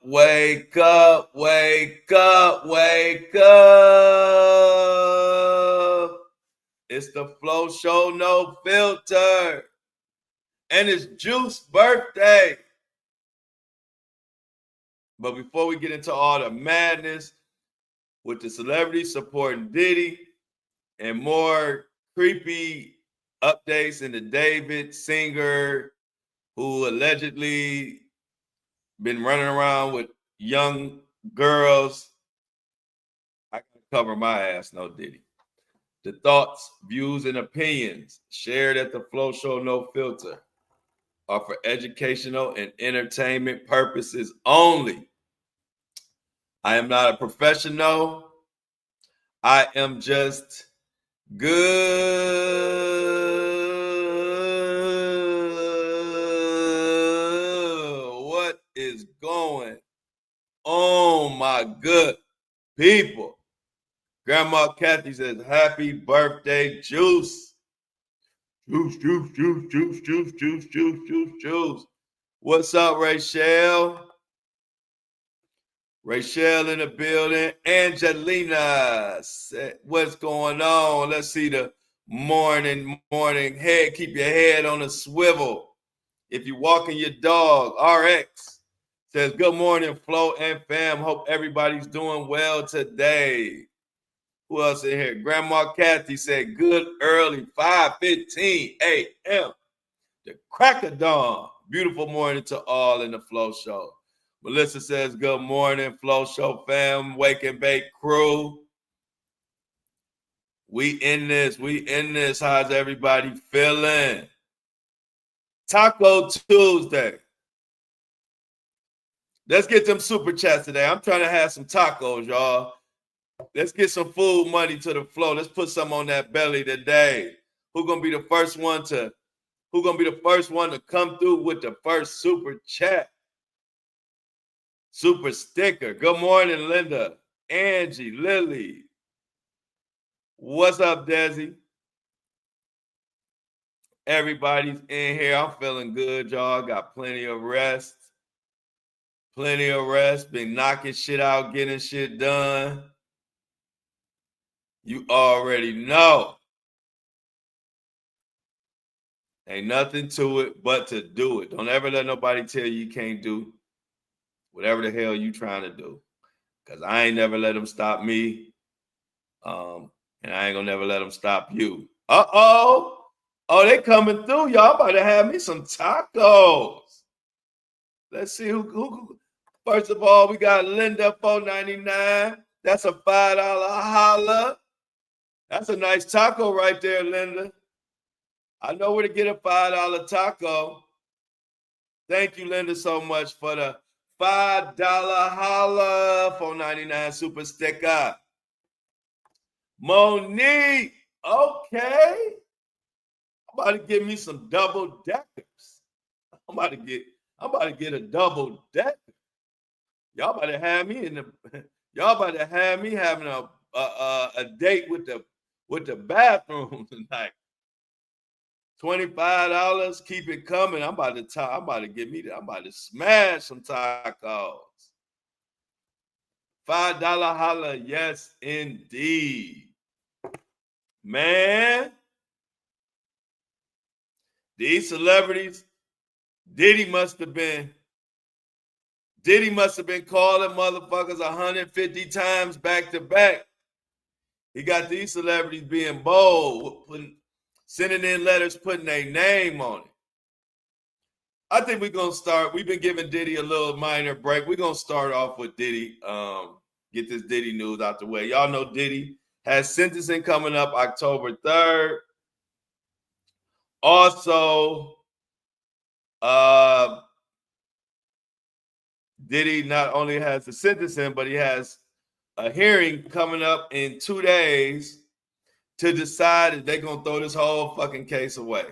wake up, wake up, wake up. It's the Flow Show, no filter. And it's Juice's birthday. But before we get into all the madness with the celebrities supporting Diddy and more creepy updates in the David singer who allegedly been running around with young girls, I can cover my ass, no Diddy. The thoughts, views, and opinions shared at the Flow Show No Filter are for educational and entertainment purposes only. I am not a professional. I am just good. What is going on, my good people? Grandma Kathy says, happy birthday, Juice. Juice, juice, juice, juice, juice, juice, juice, juice, juice. What's up, Rachel? Rachel in the building. Angelina, what's going on? Let's see the morning head. Keep your head on a swivel. If you're walking your dog, RX says, good morning, Flo and fam. Hope everybody's doing well today. Who else in here? Grandma Kathy said, good early, 5:15 a.m. The crack of dawn. Beautiful morning to all in the Flow Show. Melissa says, good morning, Flow Show fam, Wake and Bake crew. We in this. How's everybody feeling? Taco Tuesday. Let's get them super chats today. I'm trying to have some tacos, y'all. Let's get some food money to the flow. Let's put some on that belly today. Who's gonna be the first one to come through with the first super chat? Super sticker. Good morning, Linda, Angie, Lily. What's up, Desi? Everybody's in here. I'm feeling good, y'all. Got plenty of rest. Been knocking shit out, getting shit done. You already know. Ain't nothing to it but to do it. Don't ever let nobody tell you can't do whatever the hell you trying to do. Because I ain't never let them stop me. And I ain't going to never let them stop you. Uh-oh. Oh, they coming through. Y'all about to have me some tacos. Let's see who. First of all, we got Linda, $4.99. That's a $5 holla. That's a nice taco right there, Linda. I know where to get a $5 taco. Thank you, Linda, so much for the $5 holla, $4.99 super sticker. Monique, okay. I'm about to give me some double deckers. I'm about to get a double decker. Y'all about to have me having a date with the bathroom tonight. $25, keep it coming. I'm about to smash some tacos. $5 holla, yes, indeed. Man, these celebrities, Diddy must have been calling motherfuckers 150 times back to back. He got these celebrities being bold, sending in letters, putting their name on it. I think we're going to start. We've been giving Diddy a little minor break. We're going to start off with Diddy, get this Diddy news out the way. Y'all know Diddy has sentencing coming up October 3rd. Also, Diddy not only has the sentencing, but he has a hearing coming up in 2 days to decide if they're going to throw this whole fucking case away.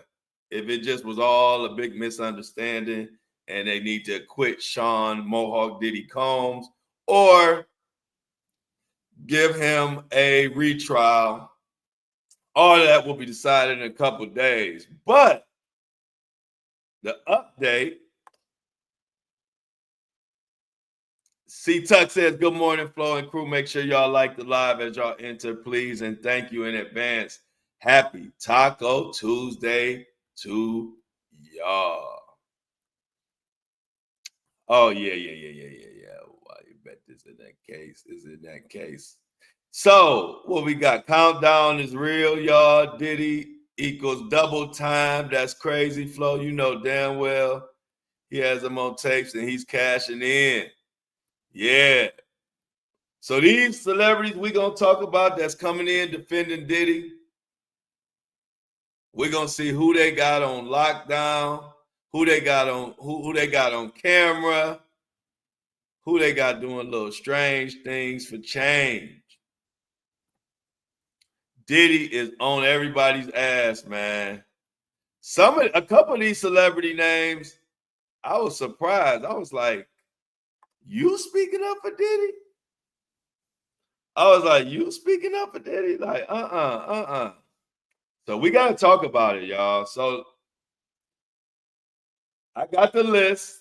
If it just was all a big misunderstanding and they need to acquit Sean Mohawk Diddy Combs or give him a retrial. All of that will be decided in a couple of days. But the update C Tuck says, good morning, Flo and crew. Make sure y'all like the live as y'all enter, please. And thank you in advance. Happy Taco Tuesday to y'all. Oh, yeah. Why you bet this in that case? Is in that case. So, what we got? Countdown is real, y'all. Diddy equals double time. That's crazy, Flo. You know damn well he has them on tapes and he's cashing in. Yeah. So these celebrities we gonna talk about that's coming in defending Diddy, we're gonna see who they got on lockdown, who they got on who they got on camera, who they got doing little strange things for change. Diddy is on everybody's ass, man. A couple of these celebrity names, I was surprised. I was like, you speaking up for Diddy? I was like, you speaking up for Diddy? Like, So we got to talk about it, y'all. So I got the list.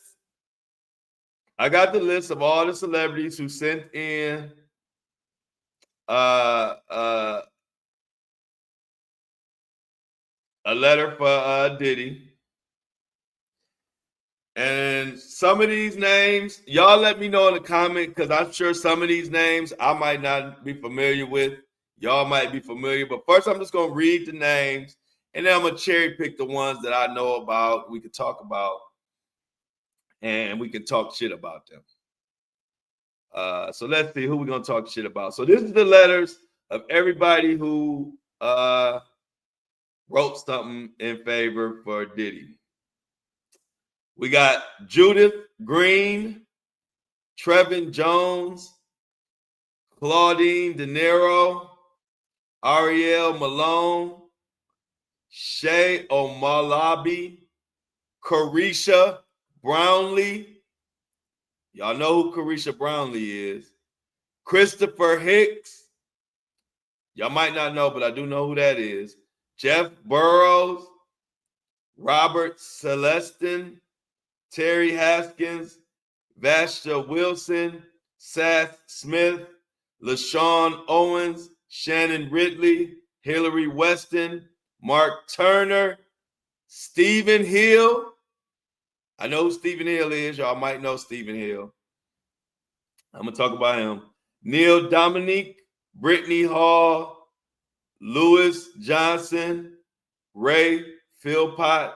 I got the list of all the celebrities who sent in a letter for Diddy. And some of these names, y'all let me know in the comment because I'm sure some of these names I might not be familiar with. Y'all might be familiar. But first, I'm just going to read the names and then I'm going to cherry pick the ones that I know about, we could talk about, and we can talk shit about them. So let's see who we're going to talk shit about. So this is the letters of everybody who wrote something in favor for Diddy. We got Judith Green, Trevin Jones, Claudine De Niro, Ariel Malone, Shay O'Malabi, Carisha Brownlee. Y'all know who Carisha Brownlee is. Christopher Hicks. Y'all might not know, but I do know who that is. Jeff Burrows, Robert Celestin, Terry Haskins, Vashta Wilson, Seth Smith, LaShawn Owens, Shannon Ridley, Hillary Weston, Mark Turner, Stephen Hill. I know who Stephen Hill is. Y'all might know Stephen Hill. I'm going to talk about him. Neil Dominique, Brittany Hall, Lewis Johnson, Ray Philpott,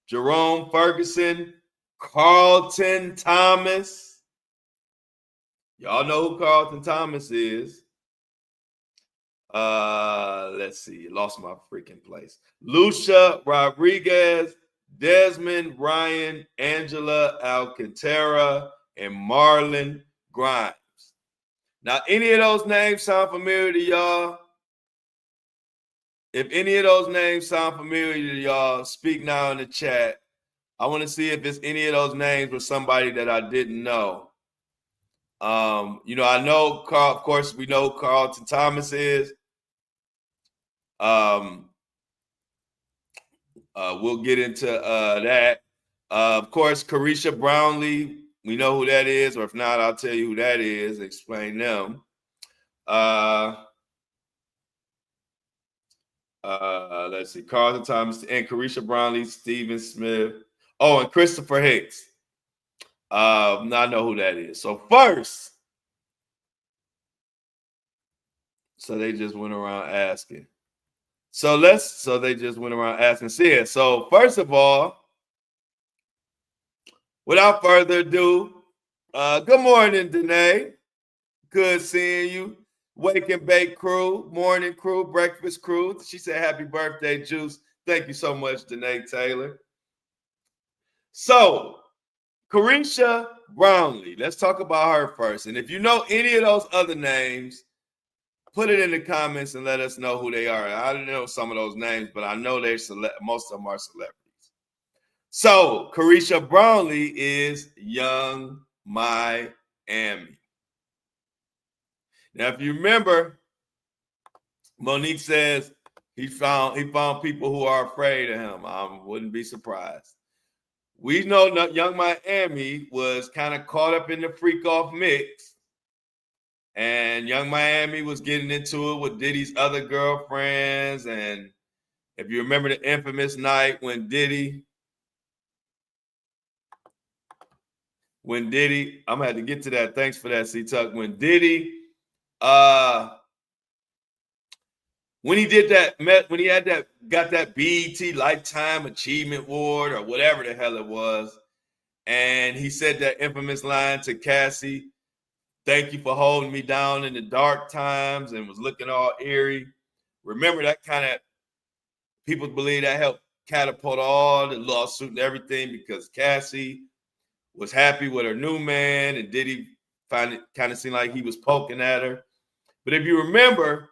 Jerome Ferguson, Carlton Thomas. Y'all know who Carlton Thomas is. Let's see. Lost my freaking place. Lucia Rodriguez, Desmond Ryan, Angela Alcantara, and Marlon Grimes. Now, any of those names sound familiar to y'all? If any of those names sound familiar to y'all, speak now in the chat. I want to see if it's any of those names with somebody that I didn't know. I know Carl, of course, we know who Carlton Thomas is. We'll get into that. Of course, Carisha Brownlee, we know who that is, or if not, I'll tell you who that is, explain them. Let's see, Carlton Thomas and Carisha Brownlee, Stephen Smith. Oh, and Christopher Hicks. Now I know who that is. So first, so they just went around asking. So they just went around asking. See, so first of all, without further ado, good morning, Danae. Good seeing you. Wake and Bake crew, morning crew, breakfast crew. She said, happy birthday, Juice. Thank you so much, Danae Taylor. So, Carisha Brownlee, let's talk about her first. And if you know any of those other names, put it in the comments and let us know who they are. I don't know some of those names, but I know most of them are celebrities. So, Carisha Brownlee is Young Miami. Now, if you remember, Monique says he found people who are afraid of him. I wouldn't be surprised. we know Young Miami was kind of caught up in the freak off mix. And Young Miami was getting into it with Diddy's other girlfriends. And if you remember the infamous night when Diddy, I'm gonna have to get to that. Thanks for that, C-Tuck. When Diddy, when he did that, when he had that, got that BET Lifetime Achievement Award or whatever the hell it was, and he said that infamous line to Cassie, "Thank you for holding me down in the dark times," and was looking all eerie. Remember that kind of, people believe that helped catapult all the lawsuit and everything because Cassie was happy with her new man and Diddy find it kind of seemed like he was poking at her. But if you remember,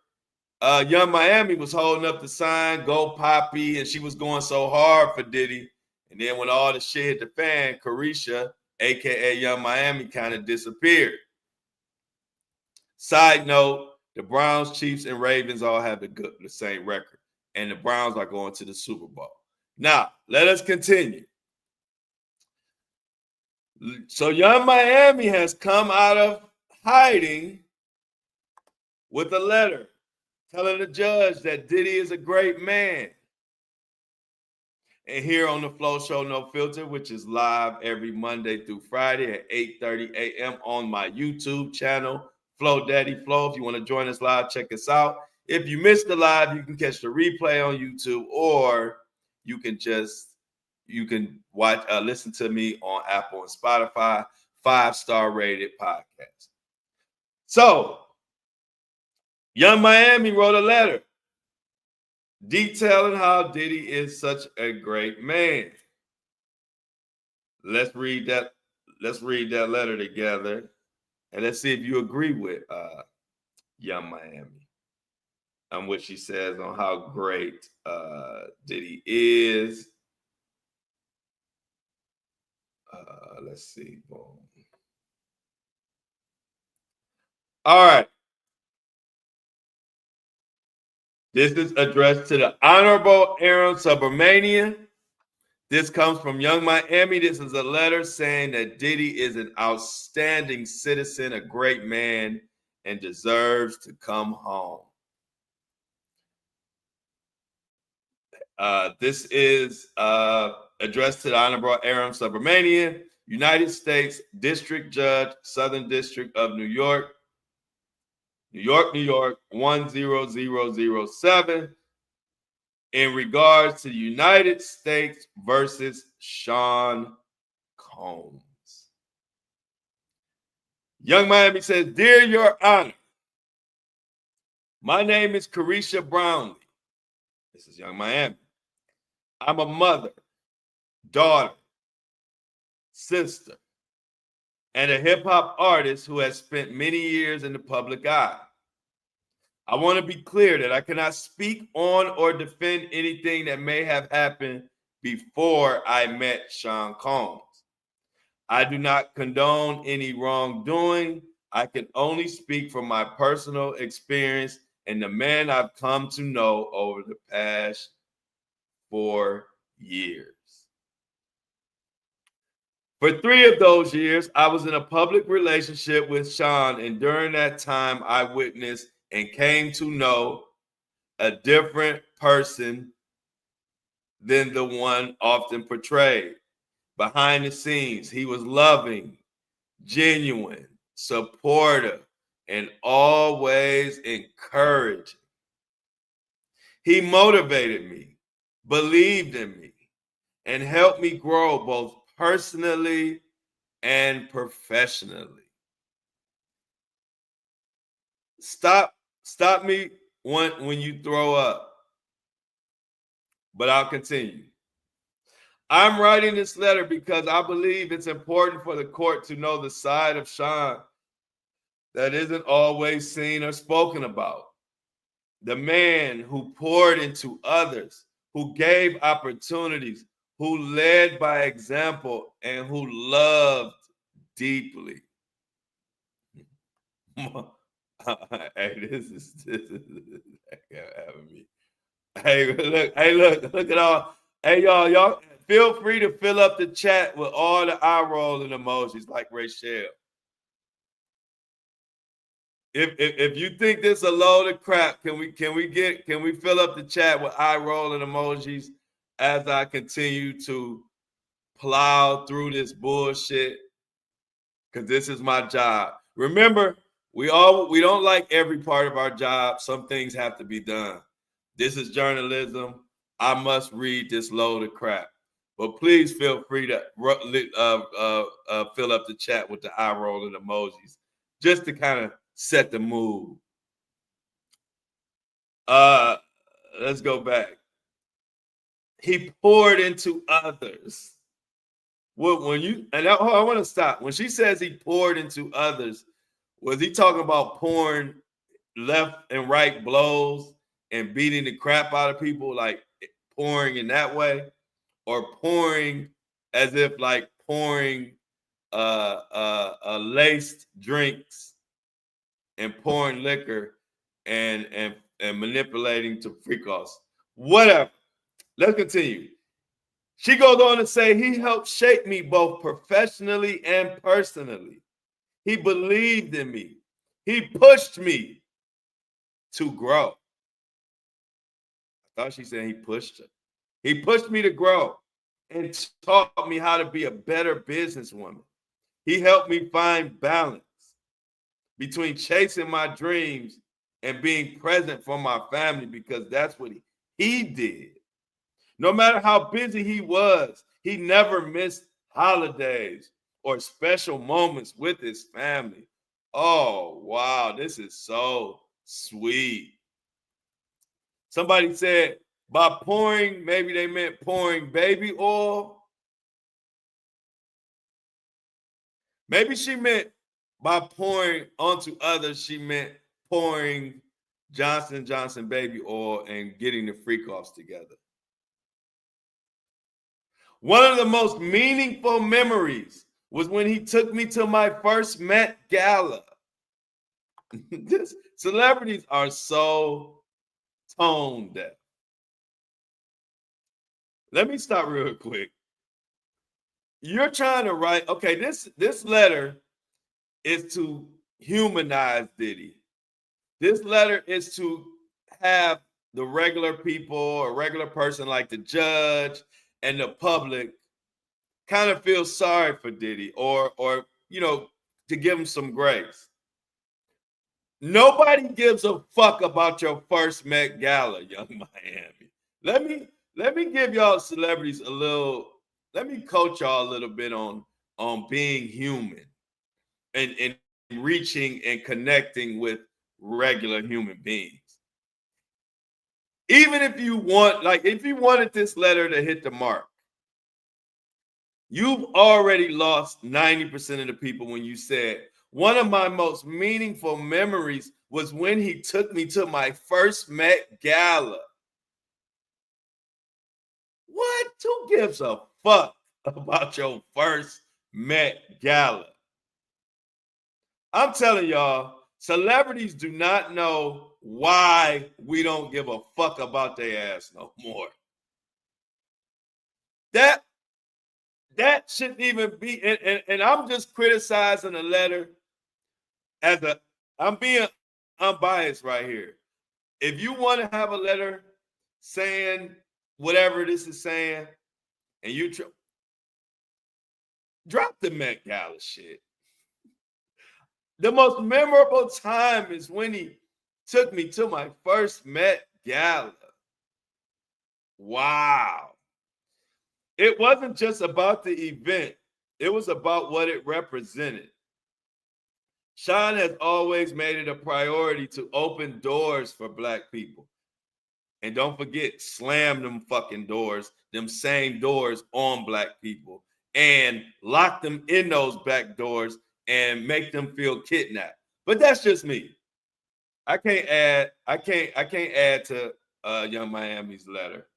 Young Miami was holding up the sign, "Go Poppy," and she was going so hard for Diddy. And then when all the shit hit the fan, Carisha, aka Young Miami, kind of disappeared. Side note, the Browns, Chiefs, and Ravens all have the same record. And the Browns are going to the Super Bowl. Now, let us continue. So Young Miami has come out of hiding with a letter telling the judge that Diddy is a great man. And here on the Flow Show No Filter, which is live every Monday through Friday at 8:30 a.m. on my YouTube channel, Flow Daddy Flow. If you want to join us live, check us out. If you missed the live, you can catch the replay on YouTube, or you can watch, listen to me on Apple and Spotify, 5-star rated podcast. So, Young Miami wrote a letter detailing how Diddy is such a great man. Let's read that letter together, and let's see if you agree with Young Miami on what she says on how great Diddy is. Let's see. Boom. All right. This is addressed to the Honorable Aaron Subramanian. This comes from Young Miami. This is a letter saying that Diddy is an outstanding citizen, a great man, and deserves to come home. This is addressed to the Honorable Aaron Subramanian, United States District Judge, Southern District of New York, New York, 10007, in regards to the United States versus Sean Combs. Young Miami says, "Dear Your Honor, my name is Carisha Brownlee." This is Young Miami. "I'm a mother, daughter, sister, and a hip-hop artist who has spent many years in the public eye. I want to be clear that I cannot speak on or defend anything that may have happened before I met Sean Combs. I do not condone any wrongdoing. I can only speak from my personal experience and the man I've come to know over the past 4 years. For 3 of those years, I was in a public relationship with Sean, and during that time, I witnessed and came to know a different person than the one often portrayed. Behind the scenes, he was loving, genuine, supportive, and always encouraging. He motivated me, believed in me, and helped me grow both personally and professionally." Stop me when you throw up, but I'll continue. "I'm writing this letter because I believe it's important for the court to know the side of Sean that isn't always seen or spoken about. The man who poured into others, who gave opportunities, who led by example, and who loved deeply." Hey, this is having me. Hey, look at all. Hey, y'all feel free to fill up the chat with all the eye rolling emojis like Rachel. If you think this is a load of crap, can we fill up the chat with eye rolling emojis as I continue to plow through this bullshit? Because this is my job. Remember, we don't like every part of our job. Some things have to be done. This is journalism. I must read this load of crap. But please feel free to fill up the chat with the eye rolling emojis just to kind of set the mood. Let's go back. He poured into others. When you and I want to stop. When she says he poured into others, was he talking about pouring left and right blows and beating the crap out of people, like pouring in that way, or pouring as if like pouring laced drinks and pouring liquor and manipulating to freak offs? Whatever. Let's continue. She goes on to say, he helped shape me both professionally and personally. He believed in me. He pushed me to grow. I thought she said he pushed her. He pushed me to grow and taught me how to be a better businesswoman. He helped me find balance between chasing my dreams and being present for my family, because that's what he did. No matter how busy he was, he never missed holidays or special moments with his family. Oh, wow, this is so sweet. Somebody said by pouring, maybe they meant pouring baby oil. Maybe she meant by pouring onto others, she meant pouring Johnson & Johnson baby oil and getting the freak offs together. One of the most meaningful memories was when he took me to my first Met Gala. Celebrities are so tone deaf. Let me stop real quick. You're trying to write, okay, this letter is to humanize Diddy. This letter is to have the regular people, or regular person like the judge and the public kind of feel sorry for Diddy, or to give him some grace. Nobody gives a fuck about your first Met Gala, Young Miami. Let me give y'all celebrities a little, let me coach y'all a little bit on being human and reaching and connecting with regular human beings. Even if you wanted this letter to hit the mark, you've already lost 90% of the people when you said, one of my most meaningful memories was when he took me to my first Met Gala. What? Who gives a fuck about your first Met Gala? I'm telling y'all, celebrities do not know why we don't give a fuck about their ass no more. That shouldn't even be, and I'm just criticizing the letter I'm being unbiased right here. If you want to have a letter saying whatever this is saying, and you drop the Met Gala shit. The most memorable time is when he took me to my first Met Gala. Wow. It wasn't just about the event. It was about what it represented. Sean has always made it a priority to open doors for Black people. And don't forget, slam them fucking doors, them same doors on Black people, and lock them in those back doors and make them feel kidnapped. But that's just me. I can't add to Young Miami's letter,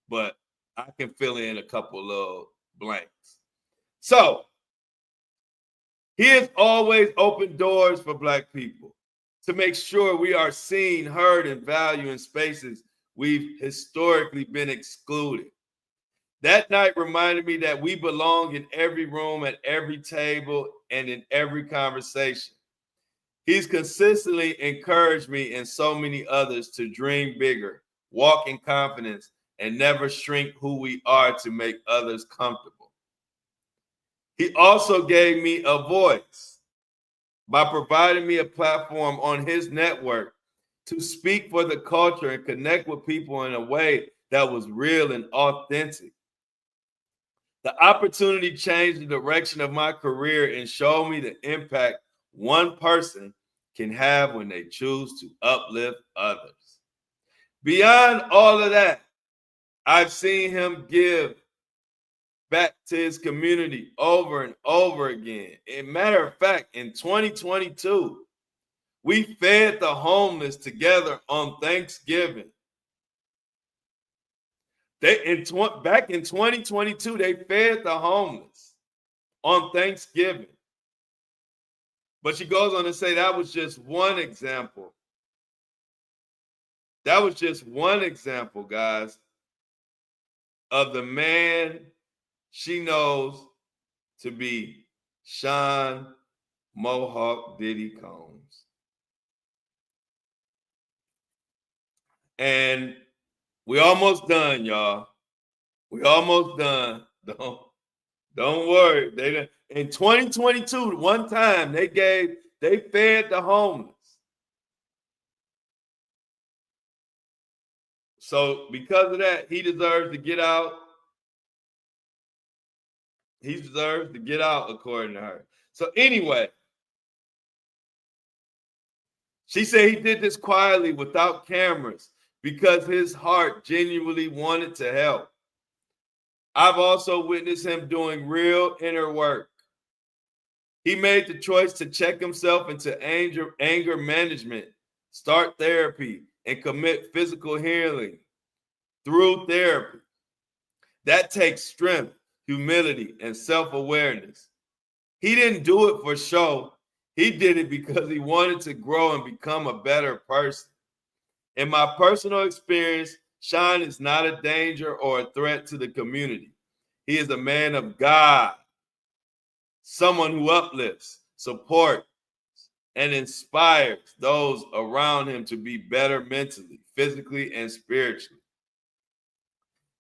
but I can fill in a couple of blanks. So he has always opened doors for Black people to make sure we are seen, heard, and valued in spaces we've historically been excluded. That night reminded me that we belong in every room, at every table, and in every conversation. He's consistently encouraged me and so many others to dream bigger, walk in confidence, and never shrink who we are to make others comfortable. He also gave me a voice by providing me a platform on his network to speak for the culture and connect with people in a way that was real and authentic. The opportunity changed the direction of my career and showed me the impact one person can have when they choose to uplift others. Beyond all of that, I've seen him give back to his community over and over again. As a matter of fact, in 2022, we fed the homeless together on Thanksgiving. Back in 2022, they fed the homeless on Thanksgiving. But she goes on to say that was just one example. That was just one example, guys, of the man she knows to be Sean Mohawk Diddy Combs. And we almost done, y'all. We almost done. Don't worry. They in 2022, one time they fed the homeless. So because of that, he deserves to get out. He deserves to get out, according to her. So anyway, she said he did this quietly without cameras because his heart genuinely wanted to help. I've also witnessed him doing real inner work. He made the choice to check himself into anger management, start therapy, and commit physical healing through therapy. That takes strength, humility, and self-awareness. He didn't do it for show. He did it because he wanted to grow and become a better person. In my personal experience, Sean is not a danger or a threat to the community. He is a man of God, someone who uplifts, supports, and inspires those around him to be better mentally, physically, and spiritually.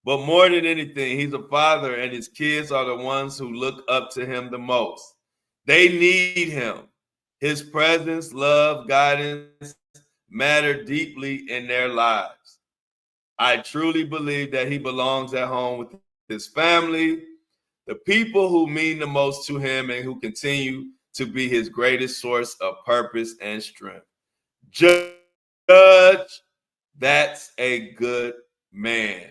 But more than anything, he's a father, and his kids are the ones who look up to him the most. They need him. His presence, love, guidance matter deeply in their lives. I truly believe that he belongs at home with his family, the people who mean the most to him and who continue to be his greatest source of purpose and strength. Judge, that's a good man.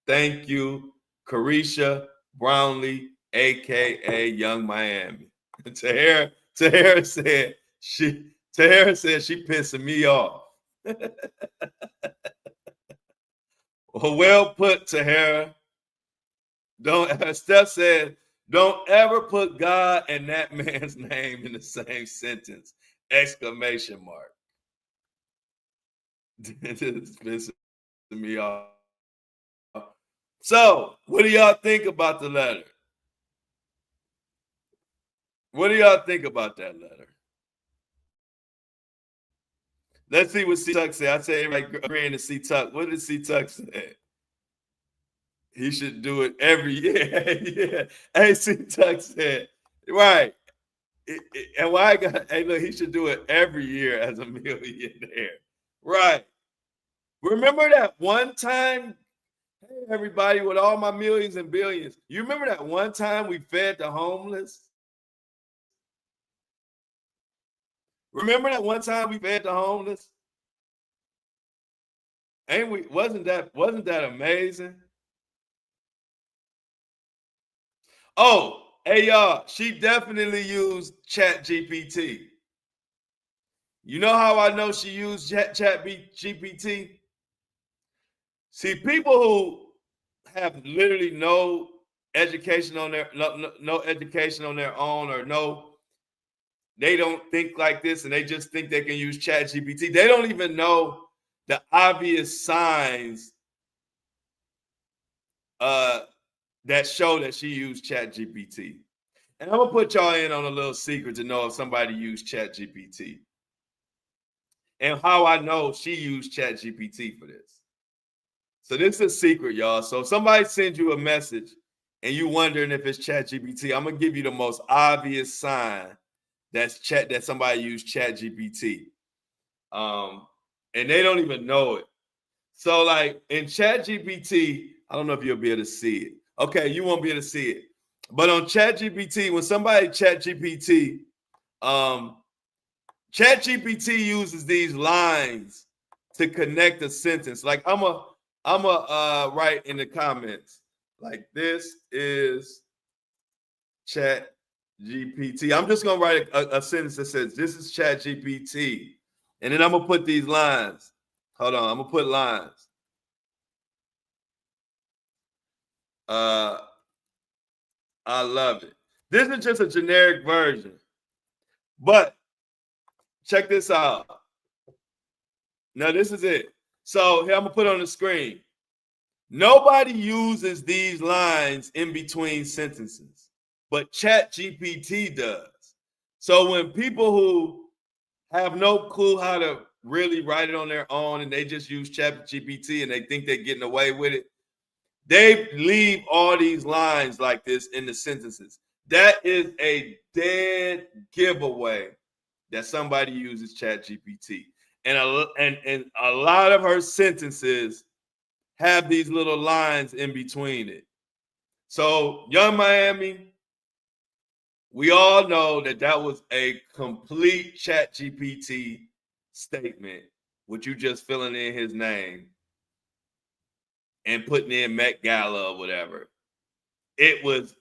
Thank you, Carisha Brownlee, aka Young Miami. Tahara said she pissing me off. Well put, Tahara. Steph said, don't ever put God and that man's name in the same sentence. Exclamation mark. This is pissing me off. So, what do y'all think about the letter? What do y'all think about that letter? Let's see what C Tuck said. I say everybody agreeing to C Tuck. What did C Tuck say? He should do it every year. Yeah. Hey, C Tuck said, right. And why hey, look, he should do it every year as a millionaire. Right. Remember that one time, hey, everybody, with all my millions and billions, you remember that one time we fed the homeless? Remember that one time we fed the homeless? Ain't we? Wasn't that amazing? Oh, hey y'all, she definitely used Chat GPT. You know how I know she used Chat GPT? See, people who have literally no education on their no education on their own, or they don't think like this, and they just think they can use Chat GPT. They don't even know the obvious signs that show that she used ChatGPT. And I'm gonna put y'all in on a little secret to know if somebody used ChatGPT. And how I know she used ChatGPT for this. So this is a secret, y'all. So if somebody sends you a message and you wondering if it's ChatGPT, I'm gonna give you the most obvious sign that somebody used ChatGPT. And they don't even know it. So like in ChatGPT, I don't know if you'll be able to see it. Okay, you won't be able to see it. But on ChatGPT, when somebody ChatGPT, ChatGPT uses these lines to connect a sentence. Like I'm a write in the comments like this is ChatGPT. I'm just gonna write a sentence that says this is ChatGPT, and then I'm gonna put these lines. Hold on, I'm gonna put lines. I love it. This is just a generic version, but check this out. Now this is it. So here I'm gonna put on the screen. Nobody uses these lines in between sentences, but ChatGPT does. So when people who have no clue how to really write it on their own and they just use ChatGPT and they think they're getting away with it, they leave all these lines like this in the sentences. That is a dead giveaway that somebody uses ChatGPT. And a lot of her sentences have these little lines in between it. So, Young Miami, we all know that was a complete ChatGPT statement, with you just filling in his name and putting in Met Gala or whatever. It was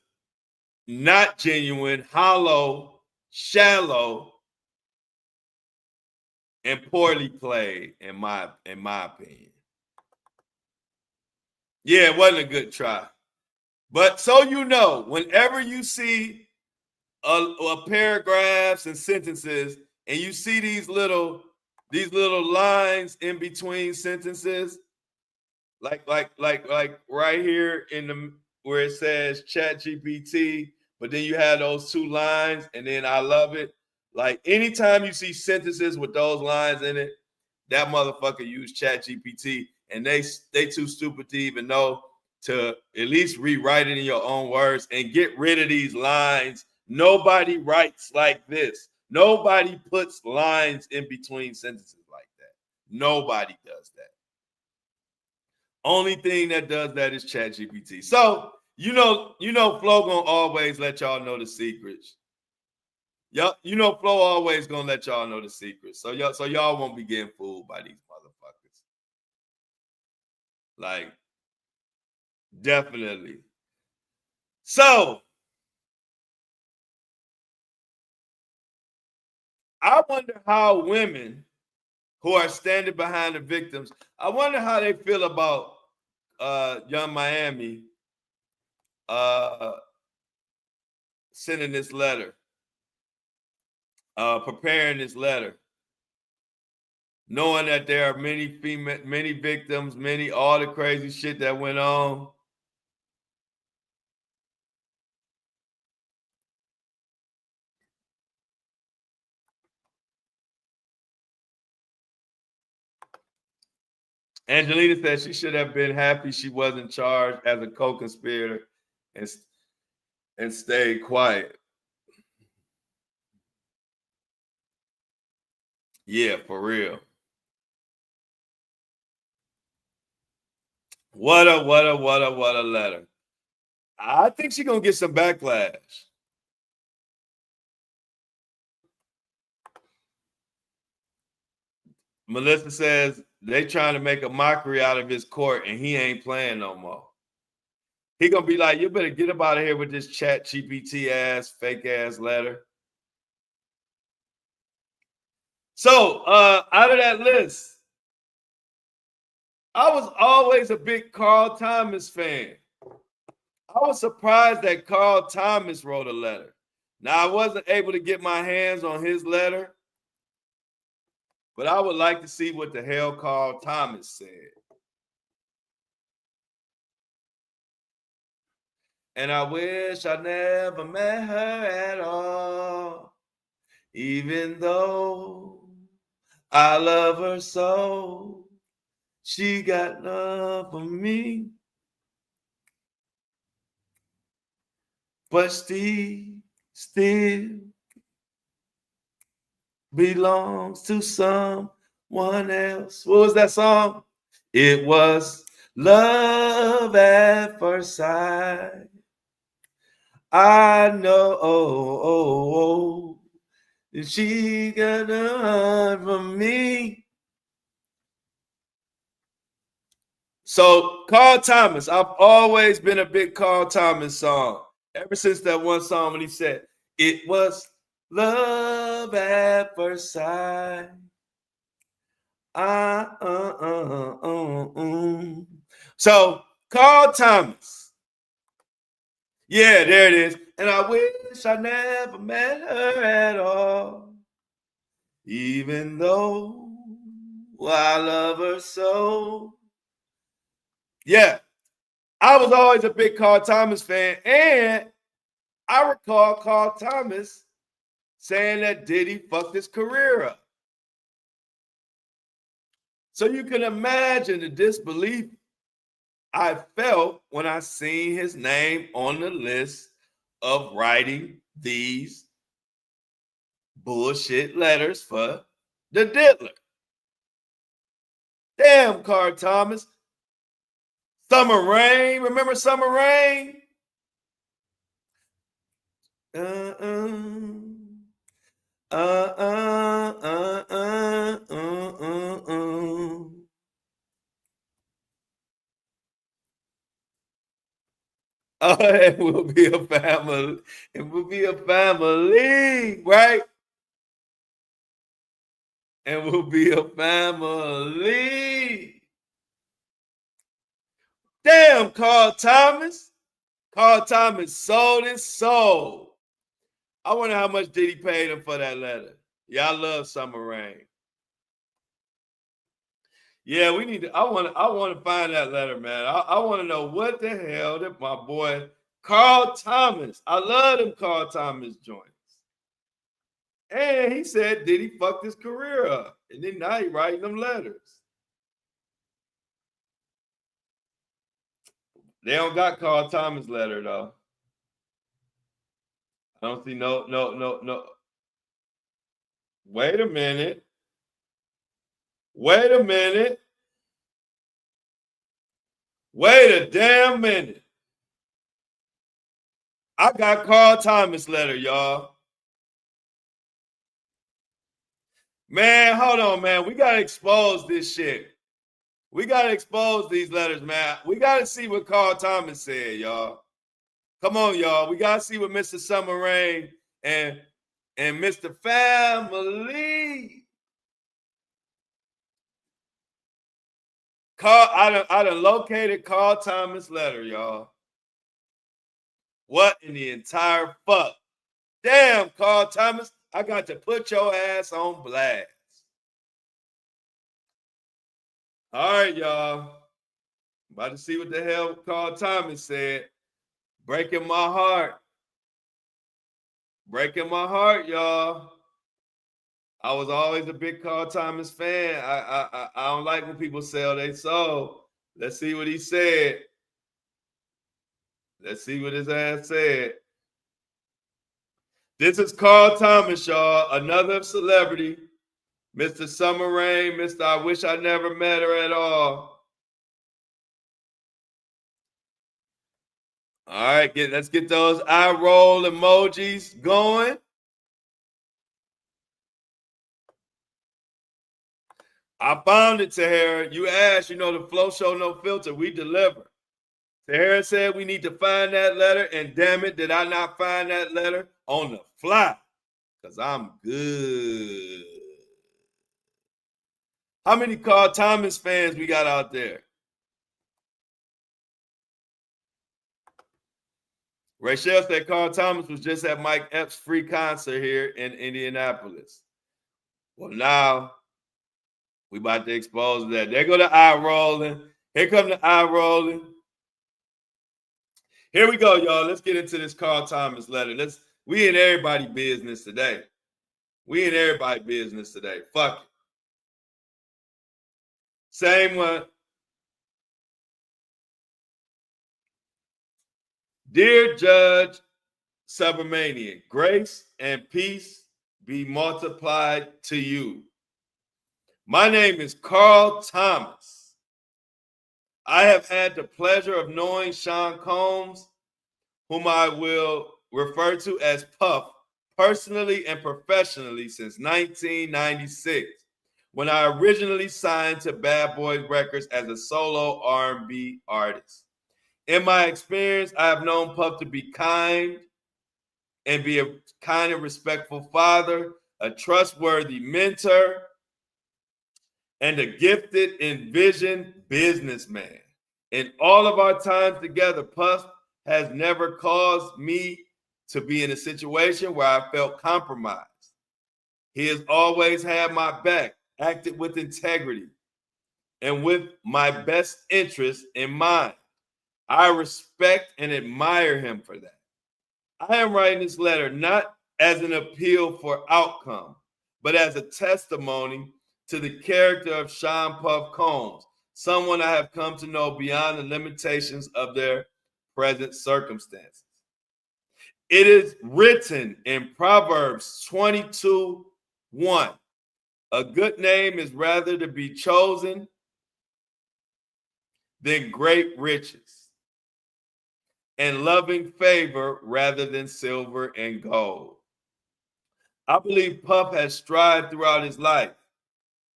not genuine, hollow, shallow, and poorly played, in my opinion. Yeah, it wasn't a good try. But so you know, whenever you see a paragraphs and sentences, and you see these little lines in between sentences, like right here in the where it says Chat GPT, but then you have those two lines, and then I love it. Like anytime you see sentences with those lines in it, that motherfucker used Chat GPT, and they too stupid to even know to at least rewrite it in your own words and get rid of these lines. Nobody writes like this. Nobody puts lines in between sentences like that. Nobody does that. Only thing that does that is ChatGPT. So Flo gonna always let y'all know the secrets. Flo always gonna let y'all know the secrets. So y'all won't be getting fooled by these motherfuckers. Like, definitely. So I wonder how women who are standing behind the victims, I wonder how they feel about Young Miami sending this letter, preparing this letter, knowing that there are many victims, all the crazy shit that went on. Angelina said she should have been happy she wasn't charged as a co-conspirator and stayed quiet. Yeah, for real. What a letter. I think she's gonna get some backlash. Melissa says they trying to make a mockery out of his court and he ain't playing no more. He gonna be like, you better get up out of here with this Chat GPT ass, fake ass letter. So out of that list, I was always a big Carl Thomas fan. I was surprised that Carl Thomas wrote a letter. Now, I wasn't able to get my hands on his letter, but I would like to see what the hell Carl Thomas said. And I wish I never met her at all, even though I love her so. She got love for me, but she still belongs to someone else. What was that song? It was love at first sight. I know, she got love for me. So Carl Thomas, I've always been a big Carl Thomas song. Ever since that one song when he said, it was love at first sight. So Carl Thomas. Yeah, there it is. And I wish I never met her at all, even though I love her so. Yeah, I was always a big Carl Thomas fan, and I recall Carl Thomas saying that Diddy fucked his career up. So you can imagine the disbelief I felt when I seen his name on the list of writing these bullshit letters for the diddler. Damn, Carl Thomas. Summer Rain. Remember Summer Rain? Oh, it will be a family. It will be a family, right? And we'll be a family. Damn, Carl Thomas. Carl Thomas sold his soul. I wonder how much Diddy paid him for that letter. Yeah, I love Summer Rain. Yeah, we need to. I want to find that letter, man. I want to know what the hell that my boy Carl Thomas. I love them Carl Thomas joints. And he said Diddy fucked his career up, and then now he writing them letters. They don't got Carl Thomas letter though. I don't see no. Wait a minute. Wait a minute. Wait a damn minute. I got Carl Thomas letter, y'all. Man, hold on, man. We gotta expose this shit. We gotta expose these letters, man. We gotta see what Carl Thomas said, y'all. Come on, y'all. We gotta see what Mr. Summer Rain and Mr. Family. I done located Carl Thomas letter, y'all. What in the entire fuck? Damn, Carl Thomas, I got to put your ass on blast. All right, y'all. About to see what the hell Carl Thomas said. Breaking my heart. Breaking my heart, y'all. I was always a big Carl Thomas fan. I don't like when people sell their soul. Let's see what he said. Let's see what his ass said. This is Carl Thomas, y'all, another celebrity. Mr. Summer Rain, Mr. I wish I never met her at all. All right, let's get those eye roll emojis going. I found it, Tahara. You asked, the Flow Show No Filter. We deliver. Tahara said we need to find that letter, and damn it, did I not find that letter on the fly? Because I'm good. How many Carl Thomas fans we got out there? Rachel said Carl Thomas was just at Mike Epps' free concert here in Indianapolis. Well, now we about to expose that. There go the eye rolling. Here come the eye rolling. Here we go, y'all. Let's get into this Carl Thomas letter. We in everybody business today. We in everybody business today. Fuck it. Same one. Dear Judge Subramanian, grace and peace be multiplied to you. My name is Carl Thomas. I have had the pleasure of knowing Sean Combs, whom I will refer to as Puff, personally and professionally since 1996, when I originally signed to Bad Boy Records as a solo R&B artist. In my experience, I have known Puff to be kind and be a kind and respectful father, a trustworthy mentor, and a gifted and visioned businessman. In all of our time together, Puff has never caused me to be in a situation where I felt compromised. He has always had my back, acted with integrity, and with my best interest in mind. I respect and admire him for that. I am writing this letter not as an appeal for outcome, but as a testimony to the character of Sean Puff Combs, someone I have come to know beyond the limitations of their present circumstances. It is written in Proverbs 22:1. A good name is rather to be chosen than great riches, and loving favor rather than silver and gold. I believe Puff has strived throughout his life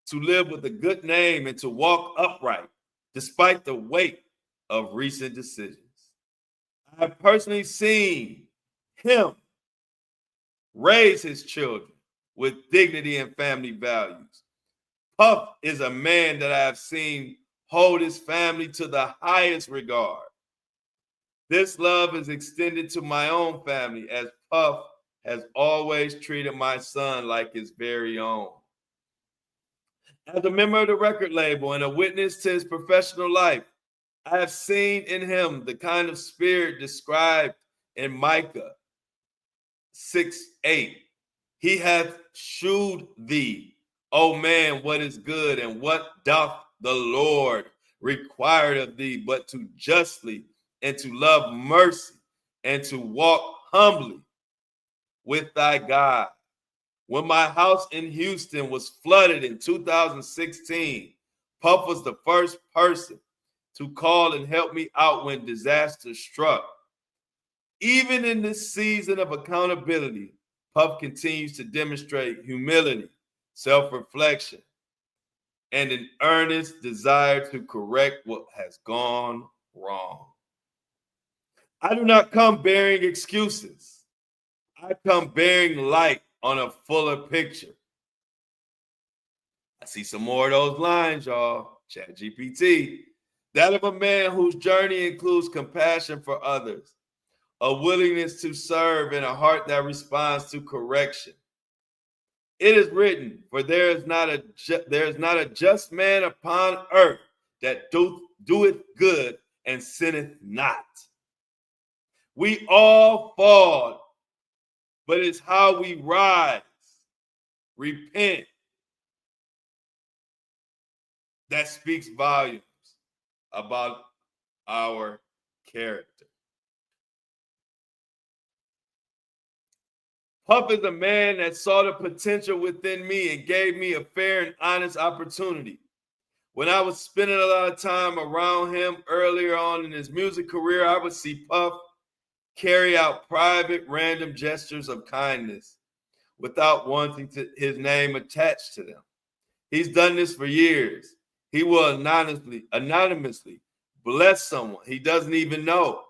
to live with a good name and to walk upright despite the weight of recent decisions. I have personally seen him raise his children with dignity and family values. Puff is a man that I have seen hold his family to the highest regard. This love is extended to my own family, as Puff has always treated my son like his very own. As a member of the record label and a witness to his professional life, I have seen in him the kind of spirit described in Micah 6:8. He hath shewed thee, O man, what is good, and what doth the Lord require of thee, but to justly and to love mercy and to walk humbly with thy God. When my house in Houston was flooded in 2016, Puff was the first person to call and help me out when disaster struck. Even in this season of accountability, Puff continues to demonstrate humility, self-reflection, and an earnest desire to correct what has gone wrong. I do not come bearing excuses. I come bearing light on a fuller picture. I see some more of those lines, y'all. Chat GPT. That of a man whose journey includes compassion for others, a willingness to serve, and a heart that responds to correction. It is written, for there is not a just man upon earth that doeth good and sinneth not. We all fall, but it's how we rise, repent, that speaks volumes about our character. Puff is a man that saw the potential within me and gave me a fair and honest opportunity. When I was spending a lot of time around him earlier on in his music career, I would see Puff carry out private, random gestures of kindness without wanting his name attached to them. He's done this for years. He will anonymously bless someone he doesn't even know,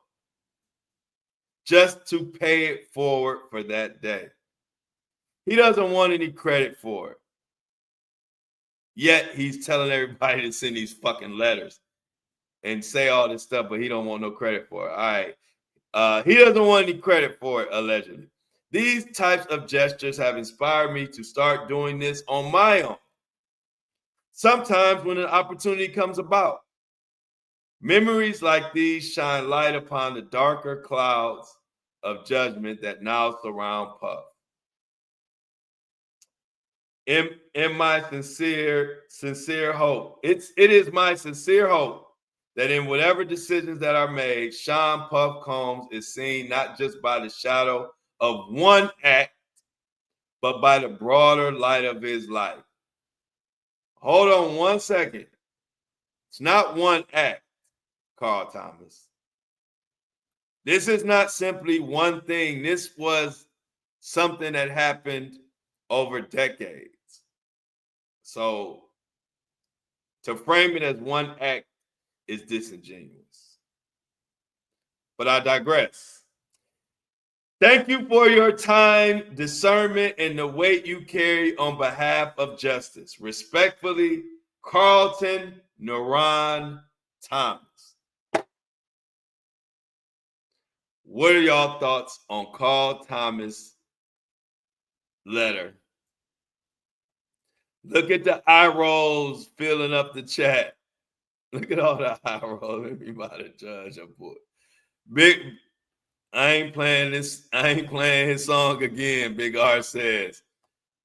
just to pay it forward for that day. He doesn't want any credit for it. Yet he's telling everybody to send these fucking letters and say all this stuff, but he don't want no credit for it. All right. He doesn't want any credit for it, allegedly. These types of gestures have inspired me to start doing this on my own. Sometimes when an opportunity comes about, Memories like these shine light upon the darker clouds of judgment that now surround Puff. In my sincere hope, it is my sincere hope that in whatever decisions that are made, Sean Puff Combs is seen not just by the shadow of one act, but by the broader light of his life. Hold on 1 second. It's not one act, Carl Thomas. This is not simply one thing. This was something that happened over decades. So to frame it as one act is disingenuous. But I digress. Thank you for your time, discernment, and the weight you carry on behalf of justice. Respectfully, Carlton Naran Thomas. What are y'all thoughts on Carl Thomas' letter? Look at the eye rolls filling up the chat. Look at all the eye rolls. Everybody judge a boy. Big, I ain't playing this. I ain't playing his song again, Big R says.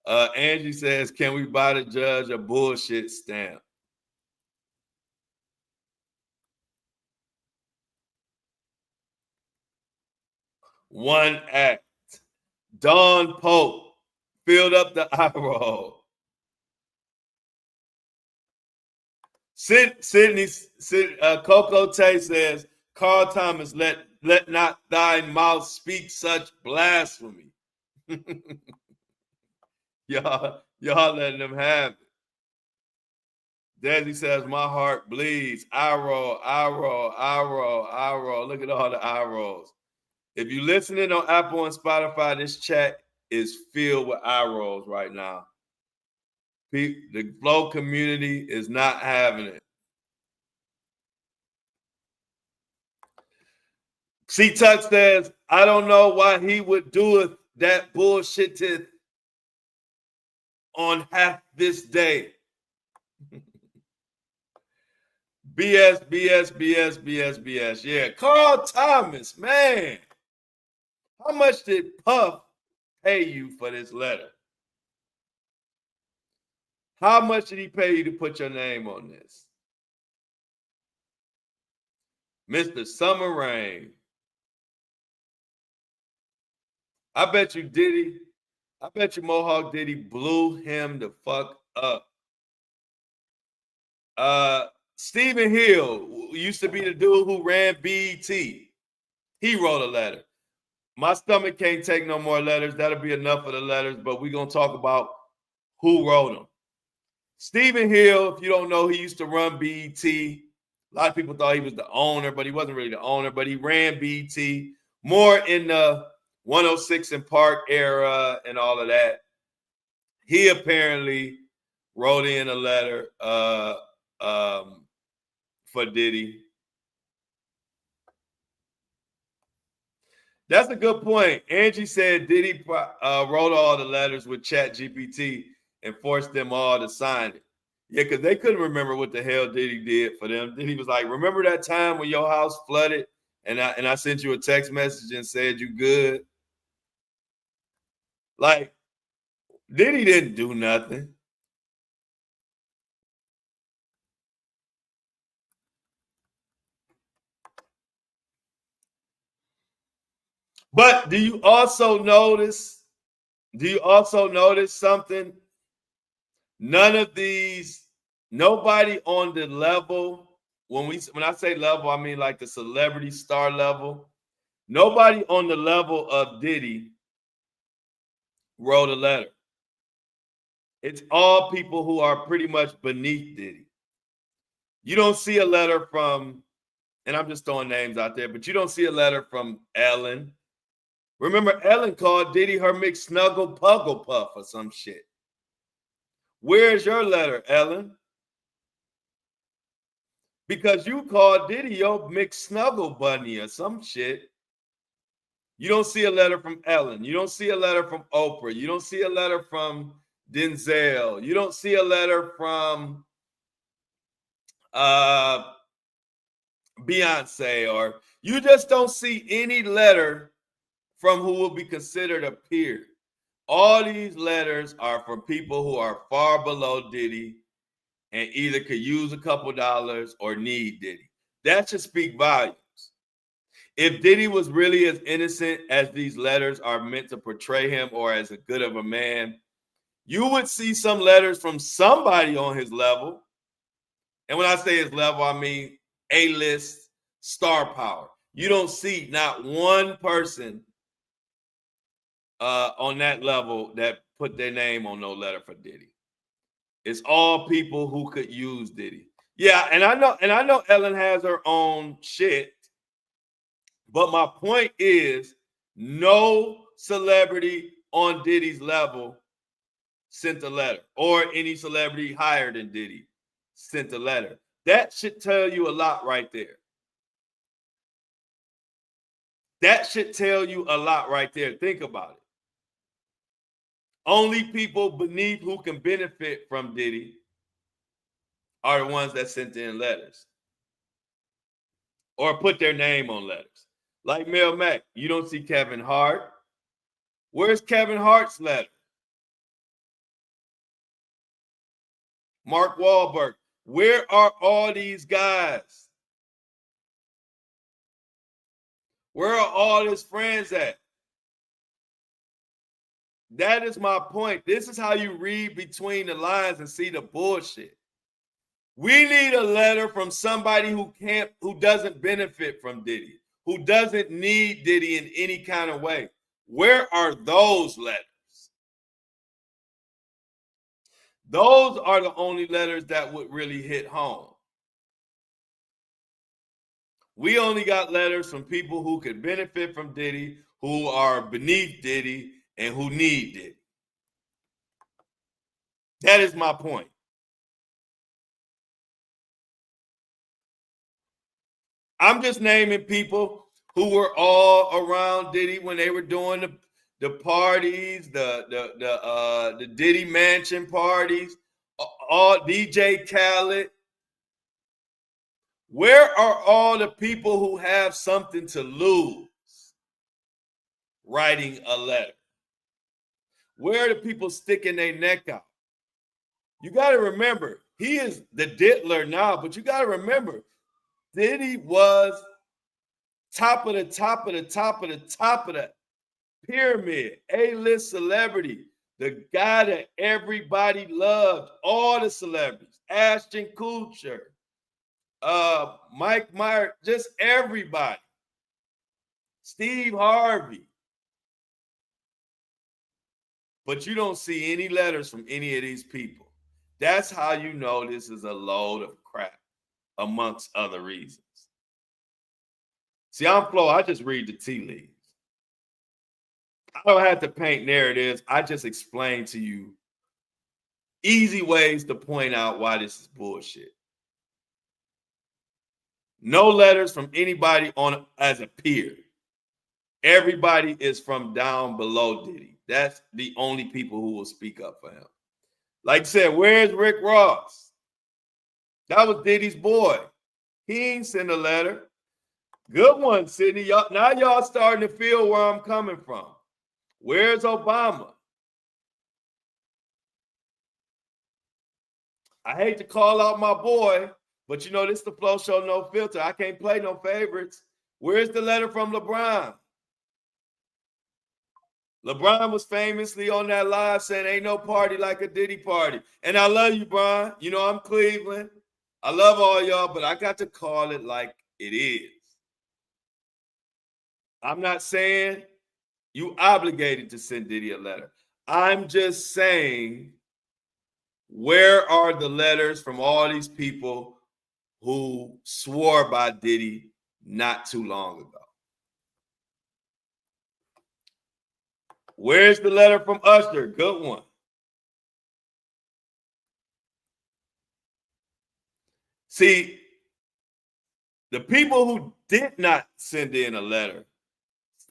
Angie says, can we buy the judge a bullshit stamp? One act. Don Pope filled up the eye roll. Coco Tay says, Carl Thomas, let not thy mouth speak such blasphemy. y'all letting them have it. Desi says, my heart bleeds. Eye roll, eye roll, eye roll, eye roll. Look at all the eye rolls. If you're listening on Apple and Spotify, this chat is filled with eye rolls right now. The Flow community is not having it. C Tuck says, I don't know why he would do it, that bullshit on half this day. BS. Yeah, Carl Thomas, man. How much did Puff pay you for this letter? How much did he pay you to put your name on this? Mr. Summer Rain. I bet you Mohawk Diddy blew him the fuck up. Stephen Hill used to be the dude who ran BET. He wrote a letter. My stomach can't take no more letters. That'll be enough of the letters, but we're going to talk about who wrote them. Stephen Hill, if you don't know, he used to run BET. A lot of people thought he was the owner, but he wasn't really the owner, but he ran BET more in the 106 and Park era and all of that. He apparently wrote in a letter for Diddy. That's a good point. Angie said Diddy wrote all the letters with ChatGPT and forced them all to sign it. Yeah, because they couldn't remember what the hell Diddy did for them. Diddy was like, remember that time when your house flooded and I sent you a text message and said you good? Like, Diddy didn't do nothing. But do you also notice something? None of these, nobody on the level, when I say level, I mean like the celebrity star level. Nobody on the level of Diddy wrote a letter. It's all people who are pretty much beneath Diddy. You don't see a letter from, and I'm just throwing names out there, but you don't see a letter from Ellen. Remember, Ellen called Diddy her McSnuggle Puggle Puff or some shit. Where's your letter, Ellen? Because you called Diddy your McSnuggle Bunny or some shit. You don't see a letter from Ellen. You don't see a letter from Oprah. You don't see a letter from Denzel. You don't see a letter from Beyonce, or you just don't see any letter from who will be considered a peer. All these letters are from people who are far below Diddy and either could use a couple dollars or need Diddy. That should speak volumes. If Diddy was really as innocent as these letters are meant to portray him, or as a good of a man, you would see some letters from somebody on his level. And when I say his level, I mean A-list star power. You don't see not one person on that level that put their name on no letter for Diddy. It's all people who could use Diddy. Yeah, and I know Ellen has her own shit, but my point is, no celebrity on Diddy's level sent a letter, or any celebrity higher than Diddy sent a letter. That should tell you a lot right there. That should tell you a lot right there. Think about it. Only people beneath who can benefit from Diddy are the ones that sent in letters or put their name on letters. Like Mel Mack, you don't see Kevin Hart. Where's Kevin Hart's letter? Mark Wahlberg. Where are all these guys? Where are all his friends at? That is my point. This is how you read between the lines and see the bullshit. We need a letter from somebody who doesn't benefit from Diddy, who doesn't need Diddy in any kind of way. Where are those letters? Those are the only letters that would really hit home. We only got letters from people who could benefit from Diddy, who are beneath Diddy, and who need Diddy. That is my point. I'm just naming people who were all around Diddy when they were doing the parties, the Diddy Mansion parties, all DJ Khaled. Where are all the people who have something to lose writing a letter? Where are the people sticking their neck out? You got to remember, he is the diddler now, but you got to remember, Diddy was top of the top of the top of the top of the pyramid, A-list celebrity, the guy that everybody loved, all the celebrities, Ashton Kutcher, Mike Myers, just everybody, Steve Harvey. But you don't see any letters from any of these people. That's how you know this is a load of crap, amongst other reasons. See, I'm Flo. I just read the tea leaves. I don't have to paint narratives. I just explain to you easy ways to point out why this is bullshit. No letters from anybody on as a peer. Everybody is from down below Diddy. That's the only people who will speak up for him. Like I said, where's Rick Ross? That was Diddy's boy. He ain't send a letter. Good one, Sydney. Now y'all starting to feel where I'm coming from. Where's Obama? I hate to call out my boy, but you know, this is the Flow Show, no filter. I can't play no favorites. Where's the letter from LeBron? LeBron was famously on that live saying, ain't no party like a Diddy party. And I love you, Bron. You know, I'm Cleveland. I love all y'all, but I got to call it like it is. I'm not saying you obligated to send Diddy a letter. I'm just saying, where are the letters from all these people who swore by Diddy not too long ago? Where's the letter from Usher? Good one. See, the people who did not send in a letter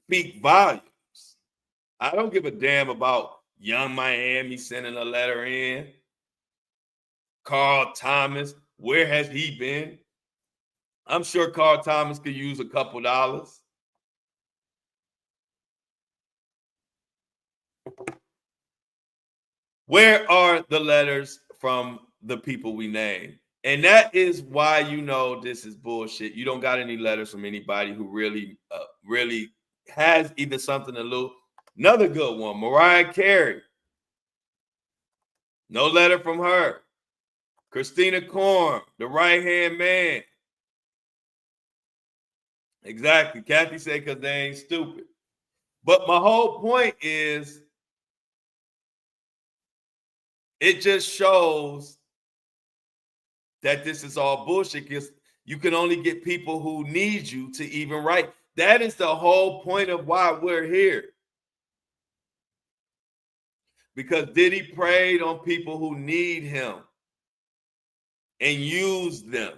speak volumes. I don't give a damn about Young Miami sending a letter in. Carl Thomas, where has he been? I'm sure Carl Thomas could use a couple dollars. Where are the letters from the people we name? And that is why you know this is bullshit. You don't got any letters from anybody who really has either something to lose. Another good one, Mariah Carey. No letter from her. Christina Korn, the right hand man. Exactly. Kathy said because they ain't stupid. But my whole point is it just shows that this is all bullshit because you can only get people who need you to even write. That is the whole point of why we're here. Because Diddy preyed on people who need him and used them.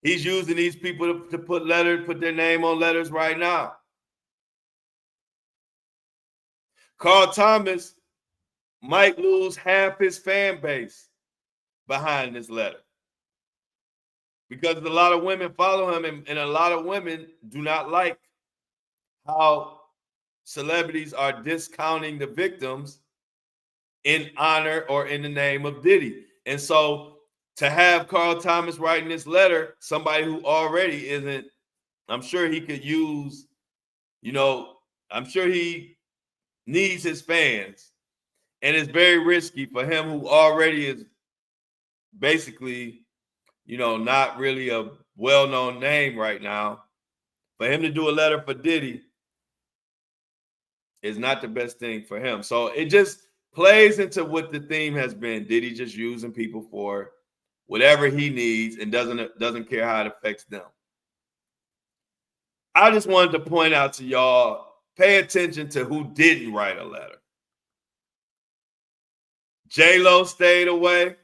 He's using these people to put their name on letters right now. Carl Thomas might lose half his fan base behind this letter. Because a lot of women follow him, and a lot of women do not like how celebrities are discounting the victims in honor or in the name of Diddy. And so to have Carl Thomas writing this letter, somebody who already isn't, I'm sure he could use, I'm sure he needs his fans. And it's very risky for him who already is basically, not really a well-known name right now. For him to do a letter for Diddy is not the best thing for him. So it just plays into what the theme has been. Diddy just using people for whatever he needs and doesn't care how it affects them. I just wanted to point out to y'all, pay attention to who didn't write a letter. J-Lo stayed away.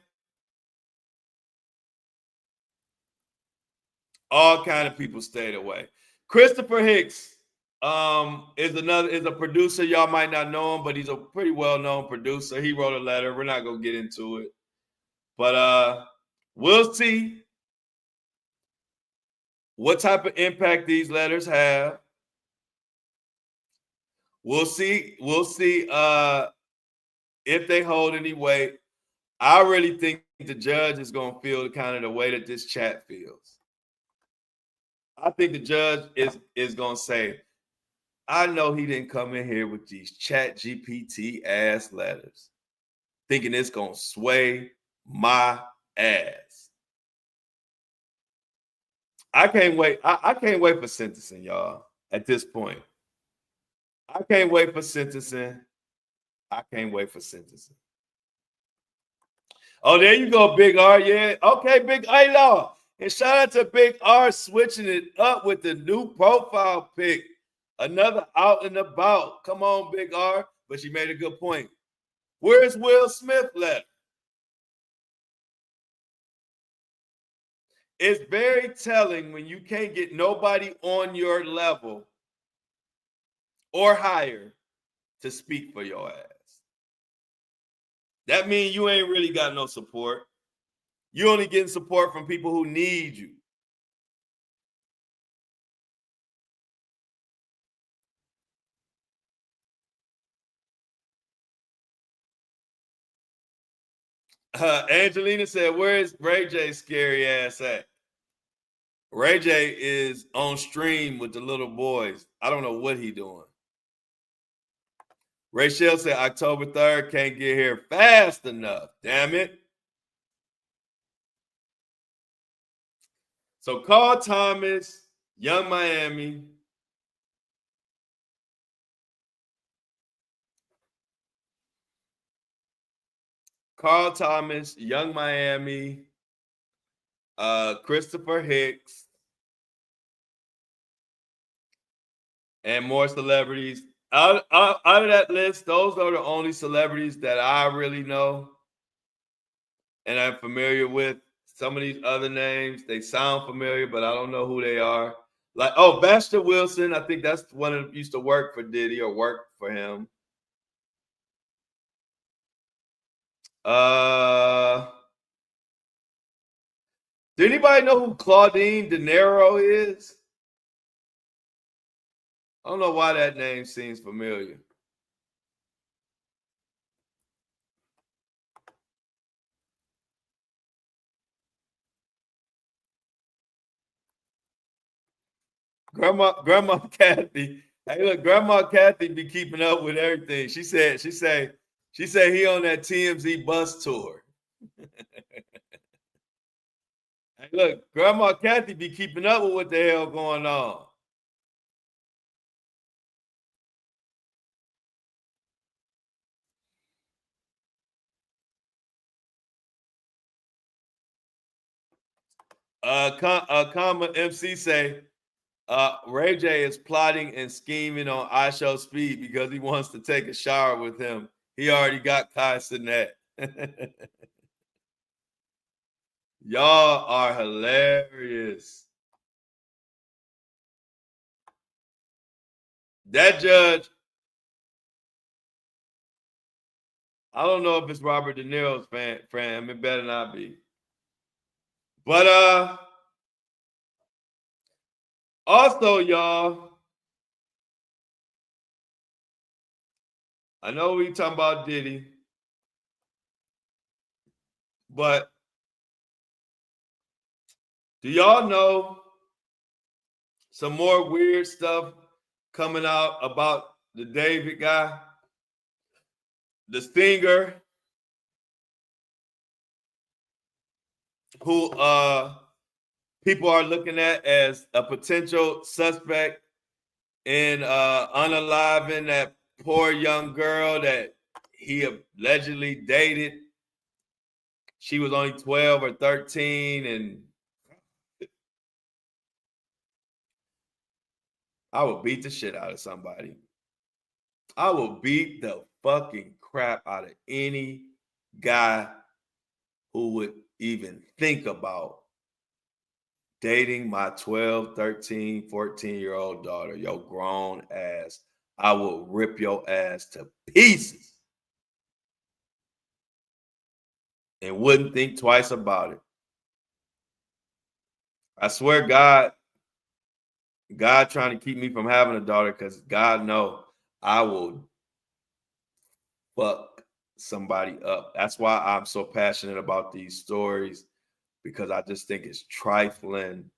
All kind of people stayed away. Christopher Hicks is a producer. Y'all might not know him, but he's a pretty well-known producer. He wrote a letter. We're not gonna get into it, but we'll see what type of impact these letters have. We'll see if they hold any weight. I really think the judge is gonna feel kind of the way that this chat feels. I think the judge is gonna say, I know he didn't come in here with these chat GPT ass letters, thinking it's gonna sway my ass. I can't wait. I can't wait for sentencing, y'all. At this point, I can't wait for sentencing. I can't wait for sentencing. Oh, there you go, Big R. Yeah, okay, Big A-Law. And shout out to Big R switching it up with the new profile pic. Another out and about. Come on, Big R. But she made a good point. Where's Will Smith letter? It's very telling when you can't get nobody on your level or higher to speak for your ass. That means you ain't really got no support. You only getting support from people who need you. Angelina said, where is Ray J's scary ass at? Ray J is on stream with the little boys. I don't know what he doing. Rachel said October 3rd, can't get here fast enough. Damn it. So Carl Thomas, Young Miami. Carl Thomas, Young Miami, Christopher Hicks, and more celebrities. Out of that list, those are the only celebrities that I really know and I'm familiar with. Some of these other names, they sound familiar, but I don't know who they are. Like, Baxter Wilson, I think that's one of them used to work for Diddy or work for him. Do anybody know who Claudine De Niro is? I don't know why that name seems familiar. Grandma Kathy. Hey, look, Grandma Kathy be keeping up with everything. She said he on that TMZ bus tour. Hey, look, Grandma Kathy be keeping up with what the hell going on. Comma MC say, Ray J is plotting and scheming on I Show Speed because he wants to take a shower with him. He already got Kai Cenat. Y'all are hilarious. That judge, I don't know if it's Robert De Niro's friend. It better not be. But also, y'all, I know we talking about Diddy, but do y'all know some more weird stuff coming out about the David guy, the singer, who people are looking at as a potential suspect in unaliving that poor young girl that he allegedly dated. She was only 12 or 13, and I would beat the shit out of somebody. I will beat the fucking crap out of any guy who would even think about dating my 12, 13, 14-year-old daughter, your grown ass. I will rip your ass to pieces and wouldn't think twice about it. I swear God trying to keep me from having a daughter, because God know I will fuck somebody up. That's why I'm so passionate about these stories, because I just think it's trifling.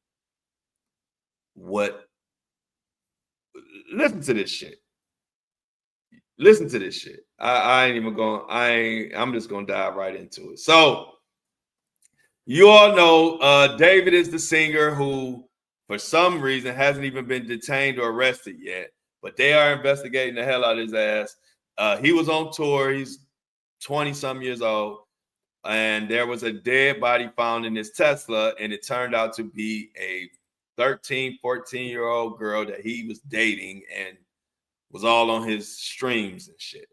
Listen to this shit. Listen to this shit. I ain't even going. I'm just gonna dive right into it. So you all know David is the singer who, for some reason, hasn't even been detained or arrested yet, but they are investigating the hell out of his ass. He was on tour. He's 20-some years old, and there was a dead body found in his Tesla, and it turned out to be a 13, 14-year-old girl that he was dating and was all on his streams and shit.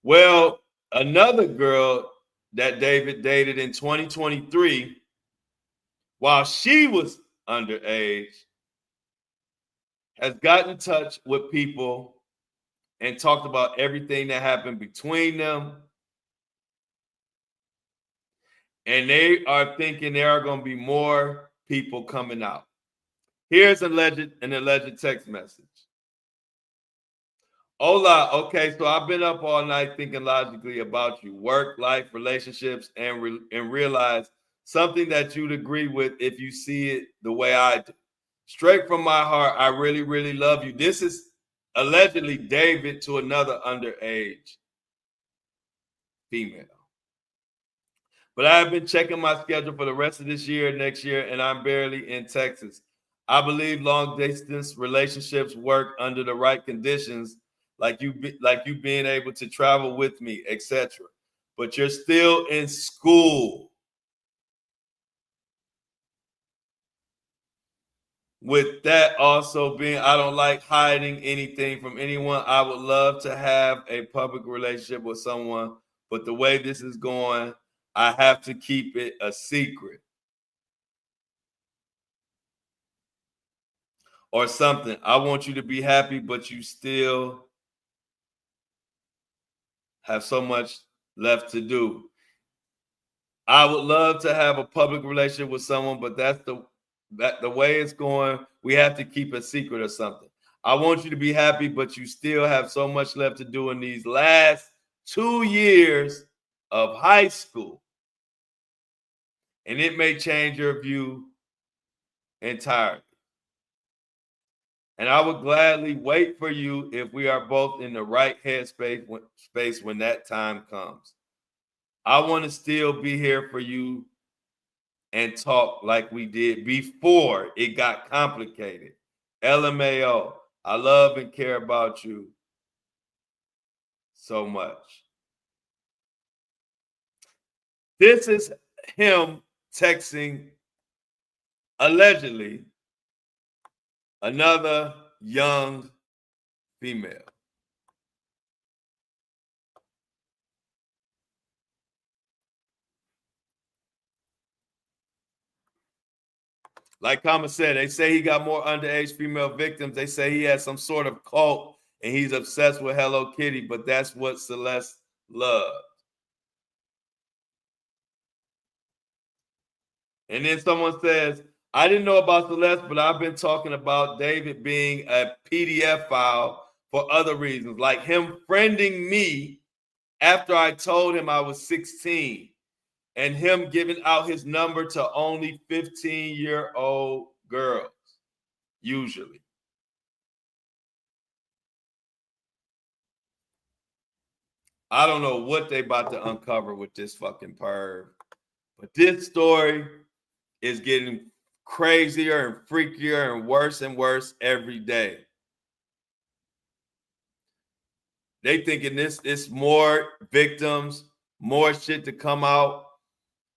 Well, another girl that David dated in 2023, while she was underage, has gotten in touch with people and talked about everything that happened between them. And they are thinking there are going to be more people coming out. Here's an alleged text message. Hola, okay, so I've been up all night thinking logically about you, work, life, relationships, and realize something that you'd agree with if you see it the way I do. Straight from my heart, I really, really love you. This is allegedly David to another underage female. But I have been checking my schedule for the rest of this year, next year, and I'm barely in Texas. I believe long distance relationships work under the right conditions, like you being able to travel with me, etc. But you're still in school. With that also being, I don't like hiding anything from anyone. I would love to have a public relationship with someone, but the way this is going, I have to keep it a secret. Or something. I want you to be happy, but you still have so much left to do. I would love to have a public relationship with someone, but that's the way it's going. We have to keep a secret or something. I want you to be happy, but you still have so much left to do in these last 2 years of high school. And it may change your view entirely. And I would gladly wait for you if we are both in the right headspace when that time comes. I want to still be here for you and talk like we did before it got complicated. LMAO, I love and care about you so much. This is him texting allegedly another young female. Like Kama said, they say he got more underage female victims. They say he has some sort of cult and he's obsessed with Hello Kitty, but that's what Celeste loved. And then someone says, I didn't know about Celeste, but I've been talking about David being a PDF file for other reasons, like him friending me after I told him I was 16 and him giving out his number to only 15-year-old girls, usually. I don't know what they about to uncover with this fucking perv, but this story is getting crazier and freakier and worse every day. They thinking this more victims, more shit to come out.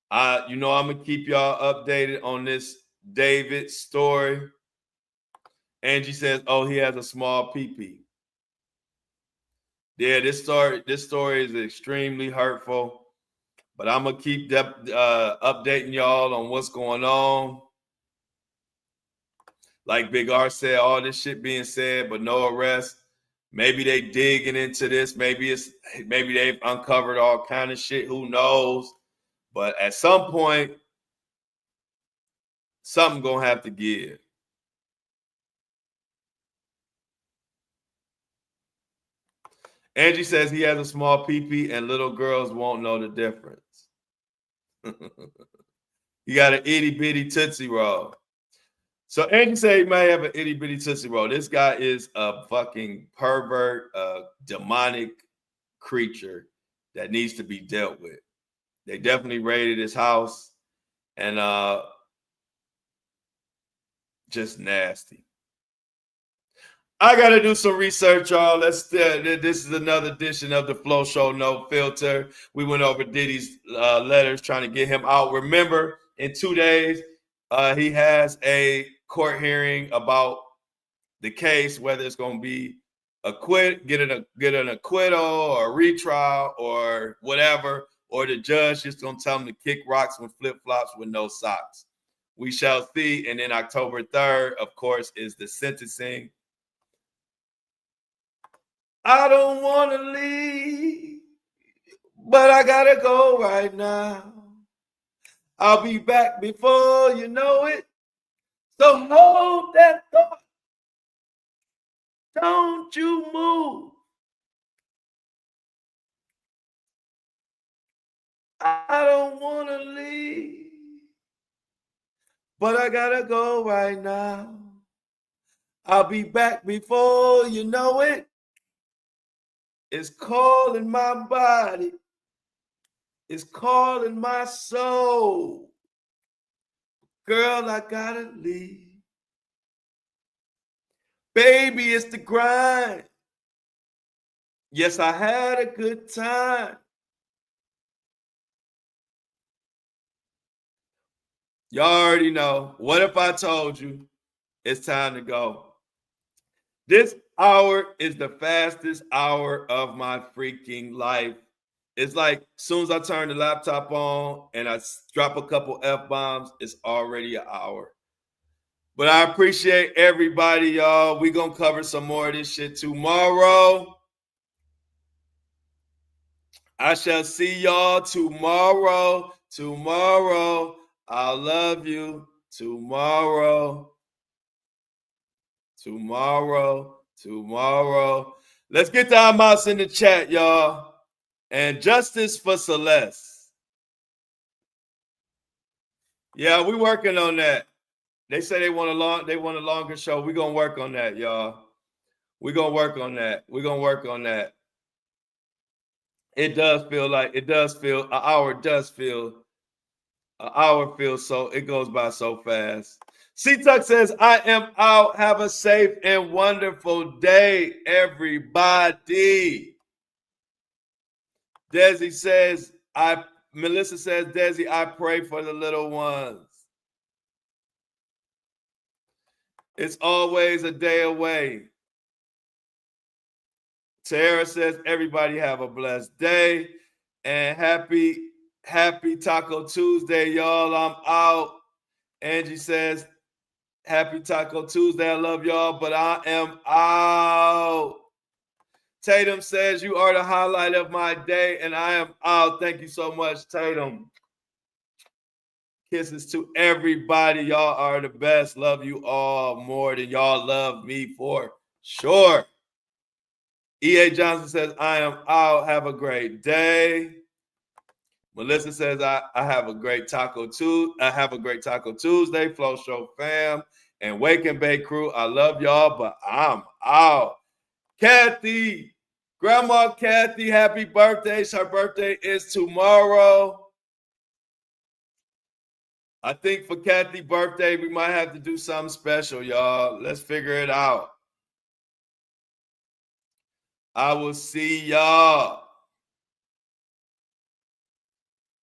I'm gonna keep y'all updated on this David story. Angie says, "Oh, he has a small pee-pee." Yeah, this story is extremely hurtful, but I'm gonna keep updating y'all on what's going on. Like Big R said, all this shit being said, but no arrest. Maybe they digging into this. Maybe they've uncovered all kind of shit. Who knows? But at some point, something gonna have to give. Angie says he has a small pee-pee and little girls won't know the difference. He got an itty-bitty Tootsie Roll. So Angie said he may have an itty-bitty Tootsie Roll. This guy is a fucking pervert, a demonic creature that needs to be dealt with. They definitely raided his house and just nasty. I got to do some research, y'all. This is another edition of the Flow Show No Filter. We went over Diddy's letters trying to get him out. Remember, in 2 days, he has a court hearing about the case, whether it's going to be get an acquittal or a retrial or whatever, or the judge just going to tell him to kick rocks with flip-flops with no socks. We shall see. And then October 3rd, of course, is the sentencing. I don't want to leave, but I got to go right now. I'll be back before you know it. So hold that thought. Don't you move. I don't want to leave, but I got to go right now. I'll be back before you know it. It's calling my body. It's calling my soul. Girl, I gotta leave. Baby, it's the grind. Yes, I had a good time. Y'all already know. What if I told you it's time to go? This hour is the fastest hour of my freaking life. It's like as soon as I turn the laptop on and I drop a couple F-bombs, it's already an hour. But I appreciate everybody, y'all. We're going to cover some more of this shit tomorrow. I shall see y'all tomorrow. tomorrow. I'll love you tomorrow. Tomorrow. Let's get the amounts in the chat, y'all. And justice for Celebs. Yeah, we working on that. They say they want a longer show. We're gonna work on that, y'all. We're gonna work on that. It does feel an hour feels so, it goes by so fast. C-Tuck says, I am out. Have a safe and wonderful day, everybody. Melissa says, Desi, I pray for the little ones. It's always a day away. Tara says, everybody have a blessed day. And happy Taco Tuesday, y'all. I'm out. Angie says, happy Taco Tuesday. I love y'all, but I am out. Tatum says, you are the highlight of my day, and I am out. Thank you so much, Tatum. Kisses to everybody. Y'all are the best. Love you all more than y'all love me for sure. E.A. Johnson says, I am out. Have a great day. Melissa says, I have a great Taco Tuesday. I have a great Taco Tuesday. Flow Show fam and Wake and Bake crew. I love y'all, but I'm out. Kathy, Grandma Kathy, happy birthday. Her birthday is tomorrow. I think for Kathy's birthday, we might have to do something special, y'all. Let's figure it out. I will see y'all.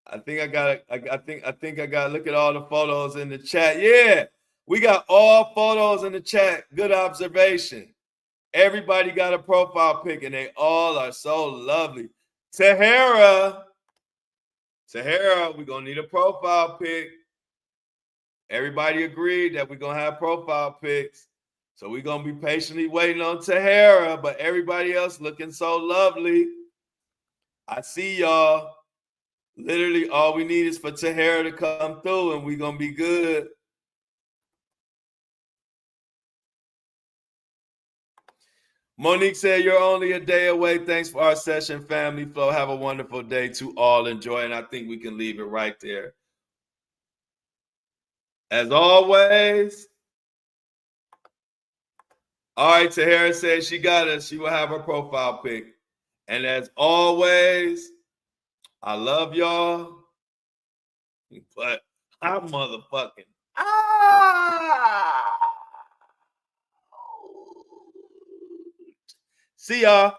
I think I got to look at all the photos in the chat. Yeah, we got all photos in the chat. Good observation. Everybody got a profile pic, and they all are so lovely. Tahara, we're going to need a profile pic. Everybody agreed that we're going to have profile pics. So we're going to be patiently waiting on Tahara, but everybody else looking so lovely. I see y'all. Literally, all we need is for Tahara to come through, and we're going to be good. Monique said, you're only a day away. Thanks for our session, family flow. Have a wonderful day to all. Enjoy, and I think we can leave it right there. As always, all right, Tahara says she got us. She will have her profile pic. And as always, I love y'all, but I'm motherfucking out. See y'all.